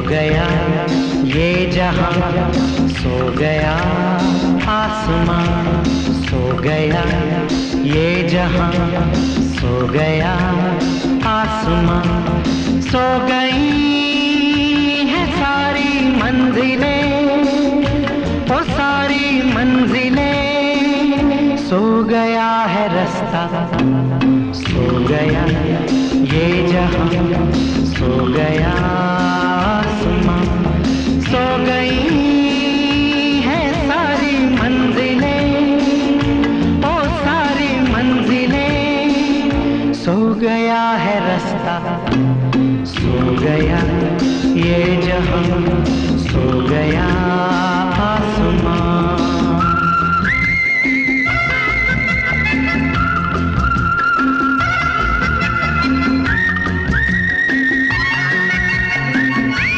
गया ये जहां, सो गया आसमां, सो गया ये जहां, सो गया आसमां, सो गई है सारी मंजिलें, वो सारी मंजिलें, सो गया है रास्ता, सो गया ये जहां, सो गया आसमां, सो गई है सारी मंजिलें, ओ सारी मंजिलें, सो गया है रास्ता, सो गया ये जहां, सो गया